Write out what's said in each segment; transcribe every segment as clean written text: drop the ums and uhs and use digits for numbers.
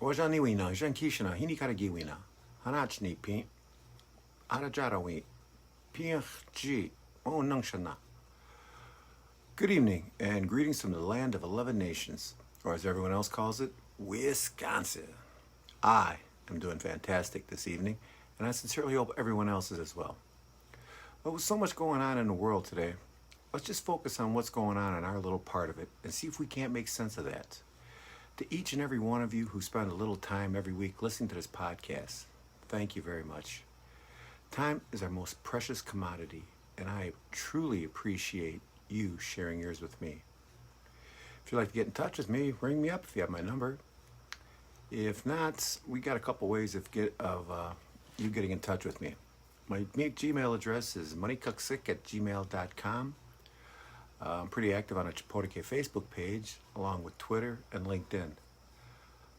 Wajaniwina, Jankishana, Hinikaragiwina, Hanachni Pin, Arajarawi, Pianchi, O Nungshana. Good evening and greetings from the land of 11 nations, or as everyone else calls it, Wisconsin. I am doing fantastic this evening, and I sincerely hope everyone else is as well. But with so much going on in the world today, let's just focus on what's going on in our little part of it and see if we can't make sense of that. To each and every one of you who spend a little time every week listening to this podcast, thank you very much. Time is our most precious commodity, and I truly appreciate you sharing yours with me. If you'd like to get in touch with me, ring me up if you have my number. If not, we got a couple ways of you getting in touch with me. My Gmail address is moneycucksick@gmail.com. I'm pretty active on a Ciporoke Facebook page, along with Twitter and LinkedIn.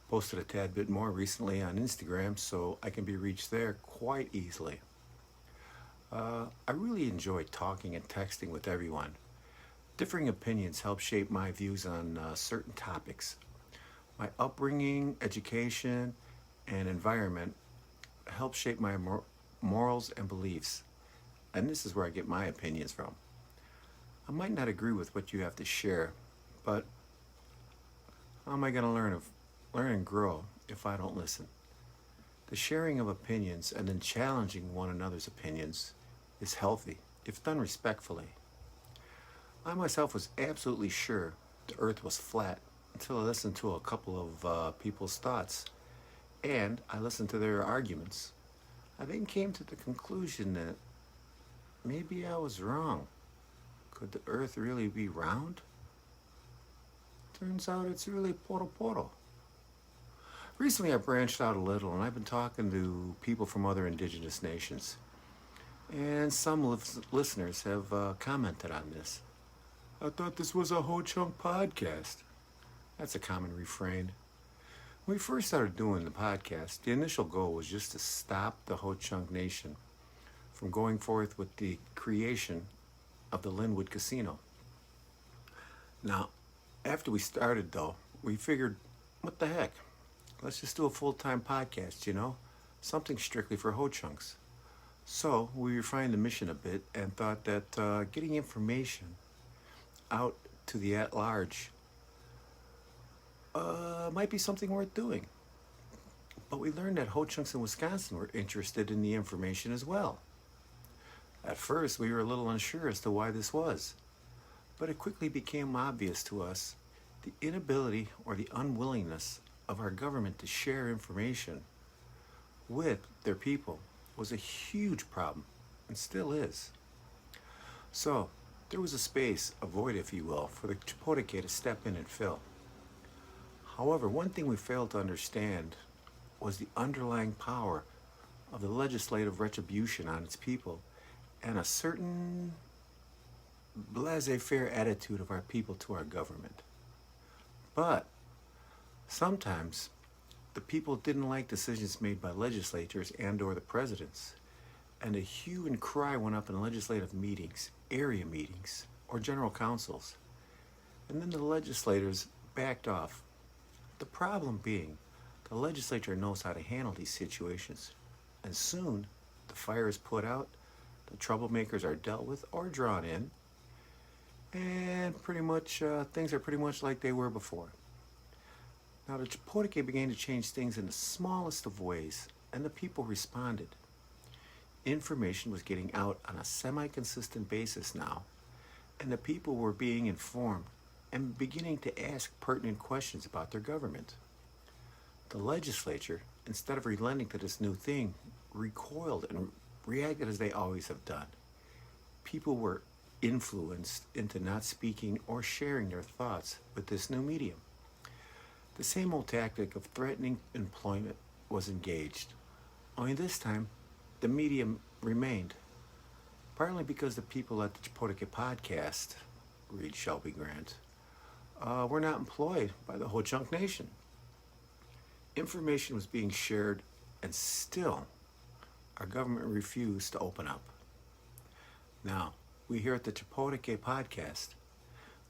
Posted a tad bit more recently on Instagram, so I can be reached there quite easily. I really enjoy talking and texting with everyone. Differing opinions help shape my views on certain topics. My upbringing, education, and environment help shape my morals and beliefs, and this is where I get my opinions from. I might not agree with what you have to share, but how am I going to learn and grow if I don't listen? The sharing of opinions and then challenging one another's opinions is healthy, if done respectfully. I myself was absolutely sure the earth was flat until I listened to a couple of people's thoughts, and I listened to their arguments. I then came to the conclusion that maybe I was wrong. Could the earth really be round? Turns out it's really poro. Recently I branched out a little and I've been talking to people from other indigenous nations. And some listeners have commented on this. I thought this was a Ho-Chunk podcast. That's a common refrain. When we first started doing the podcast, the initial goal was just to stop the Ho-Chunk Nation from going forth with the creation of the Linwood Casino. Now, after we started though, we figured, what the heck? Let's just do a full-time podcast, something strictly for Ho-Chunks. So we refined the mission a bit and thought that getting information out to the at-large might be something worth doing. But we learned that Ho-Chunks in Wisconsin were interested in the information as well. At first, we were a little unsure as to why this was, but it quickly became obvious to us the inability or the unwillingness of our government to share information with their people was a huge problem, and still is. So, there was a space, a void if you will, for the Ciporoke to step in and fill. However, one thing we failed to understand was the underlying power of the legislative retribution on its people and a certain laissez-faire attitude of our people to our government. But sometimes the people didn't like decisions made by legislators and or the presidents, and a hue and cry went up in legislative meetings, area meetings, or general councils. And then the legislators backed off. The problem being, the legislature knows how to handle these situations, and soon the fire is put out, the troublemakers are dealt with or drawn in, and pretty much things are pretty much like they were before. Now the Ciporoke began to change things in the smallest of ways, and the people responded. Information was getting out on a semi-consistent basis now, and the people were being informed and beginning to ask pertinent questions about their government. The legislature, instead of relenting to this new thing, recoiled and reacted as they always have done. People were influenced into not speaking or sharing their thoughts with this new medium. The same old tactic of threatening employment was engaged, only this time the medium remained, partly because the people at the Ciporoke podcast, read Shelby Grant, were not employed by the Ho-Chunk Nation. Information was being shared, and still our government refused to open up. Now, we here at the Ciporoke podcast,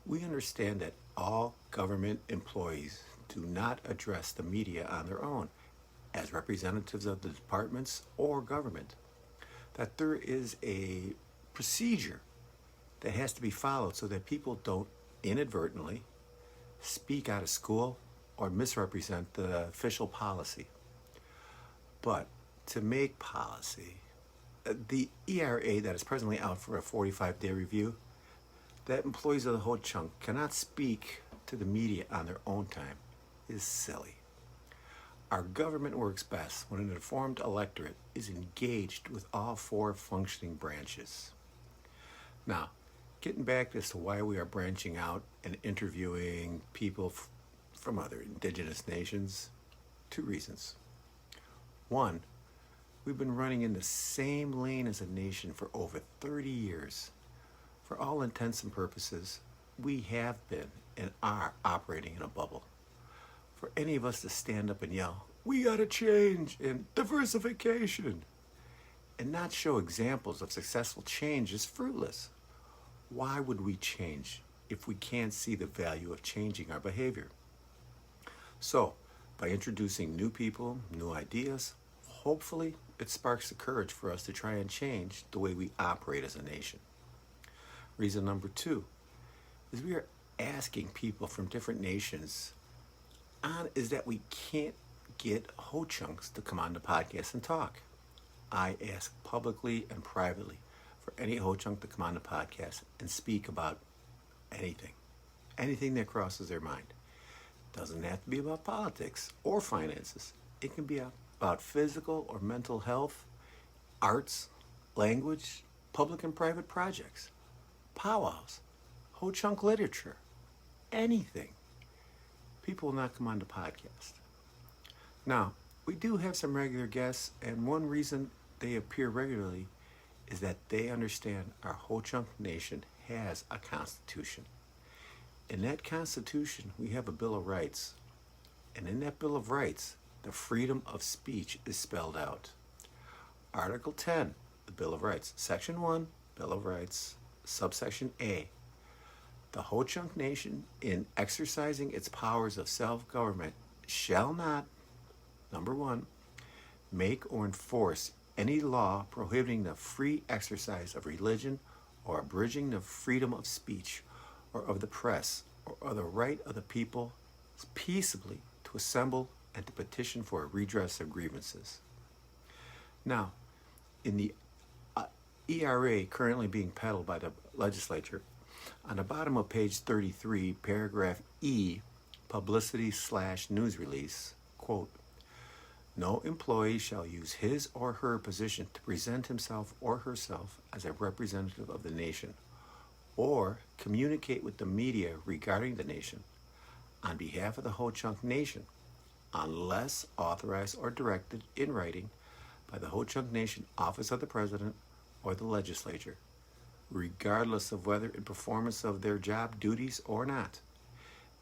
we understand that all government employees do not address the media on their own as representatives of the departments or government. That there is a procedure that has to be followed so that people don't inadvertently speak out of school or misrepresent the official policy. But to make policy, the ERA that is presently out for a 45-day review, that employees of the Ho Chunk cannot speak to the media on their own time is silly. Our government works best when an informed electorate is engaged with all four functioning branches. Now, getting back as to why we are branching out and interviewing people from other indigenous nations, two reasons. One, we've been running in the same lane as a nation for over 30 years. For all intents and purposes, we have been and are operating in a bubble. For any of us to stand up and yell, "We gotta change," and diversification, and not show examples of successful change is fruitless. Why would we change if we can't see the value of changing our behavior? So, by introducing new people, new ideas, hopefully it sparks the courage for us to try and change the way we operate as a nation. Reason number two is we are asking people from different nations is that we can't get Ho Chunks to come on the podcast and talk. I ask publicly and privately for any Ho Chunk to come on the podcast and speak about anything that crosses their mind. Doesn't have to be about politics or finances. It can be about physical or mental health, arts, language, public and private projects, powwows, Ho Chunk literature, anything. People will not come on the podcast. Now, we do have some regular guests, and one reason they appear regularly is that they understand our Ho Chunk nation has a constitution. In that constitution, we have a Bill of Rights. And in that Bill of Rights, the freedom of speech is spelled out. Article 10, the Bill of Rights, Section 1, Bill of Rights, subsection A. The Ho Chunk nation, in exercising its powers of self-government, shall not, number one, make or enforce any law prohibiting the free exercise of religion or abridging the freedom of speech or of the press or the right of the people peaceably to assemble and to petition for a redress of grievances. Now, in the ERA currently being peddled by the legislature, on the bottom of page 33, paragraph E, publicity/news release, quote, "No employee shall use his or her position to present himself or herself as a representative of the nation or communicate with the media regarding the nation on behalf of the Ho Chunk nation unless authorized or directed in writing by the Ho Chunk Nation Office of the President or the legislature, regardless of whether in performance of their job duties or not,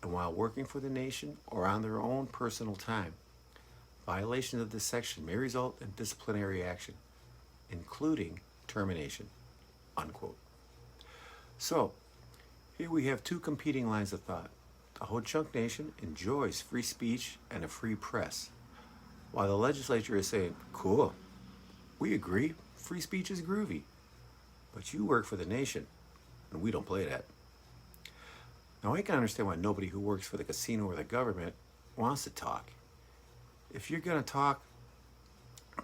and while working for the nation or on their own personal time. Violations of this section may result in disciplinary action, including termination," unquote. So, here we have two competing lines of thought. The Ho Chunk nation enjoys free speech and a free press, while the legislature is saying, "Cool, we agree, free speech is groovy, but you work for the nation, and we don't play that." Now, I can understand why nobody who works for the casino or the government wants to talk. If you're going to talk,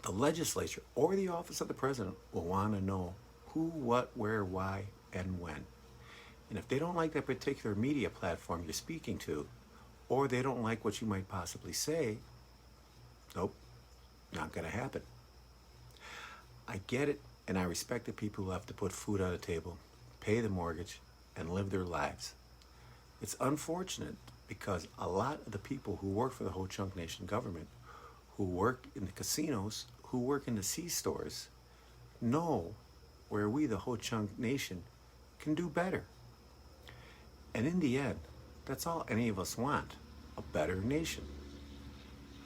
the legislature or the office of the president will want to know who, what, where, why, and when. And if they don't like that particular media platform you're speaking to, or they don't like what you might possibly say, nope, not going to happen. I get it, and I respect the people who have to put food on the table, pay the mortgage, and live their lives. It's unfortunate because a lot of the people who work for the Ho Chunk Nation government, who work in the casinos, who work in the C-stores, know where we, the Ho Chunk Nation, can do better. And in the end, that's all any of us want, a better nation.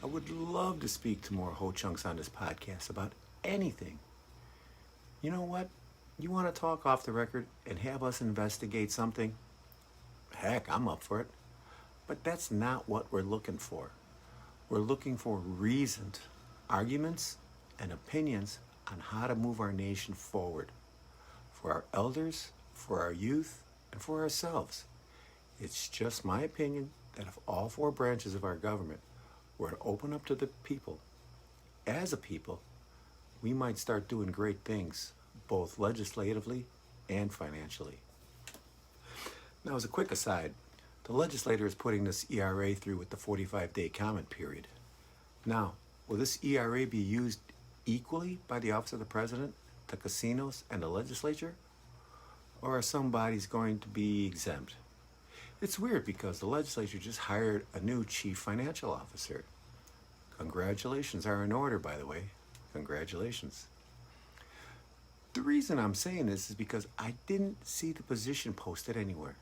I would love to speak to more Ho Chunks on this podcast about anything. You know what? You want to talk off the record and have us investigate something? Heck, I'm up for it. But that's not what we're looking for. We're looking for reasoned arguments and opinions on how to move our nation forward for our elders, for our youth, and for ourselves. It's just my opinion that if all four branches of our government were to open up to the people, as a people, we might start doing great things, both legislatively and financially. Now, as a quick aside, the legislator is putting this ERA through with the 45-day comment period. Now, will this ERA be used equally by the Office of the President, the casinos, and the legislature? Or are some bodies going to be exempt? It's weird because the legislature just hired a new chief financial officer. Congratulations are in order, by the way. Congratulations. The reason I'm saying this is because I didn't see the position posted anywhere.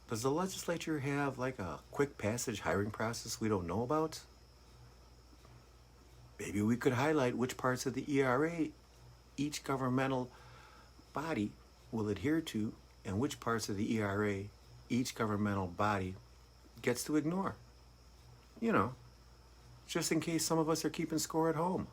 Does the legislature have like a quick passage hiring process we don't know about? Maybe we could highlight which parts of the ERA each governmental body will adhere to and which parts of the ERA each governmental body gets to ignore. You know, just in case some of us are keeping score at home.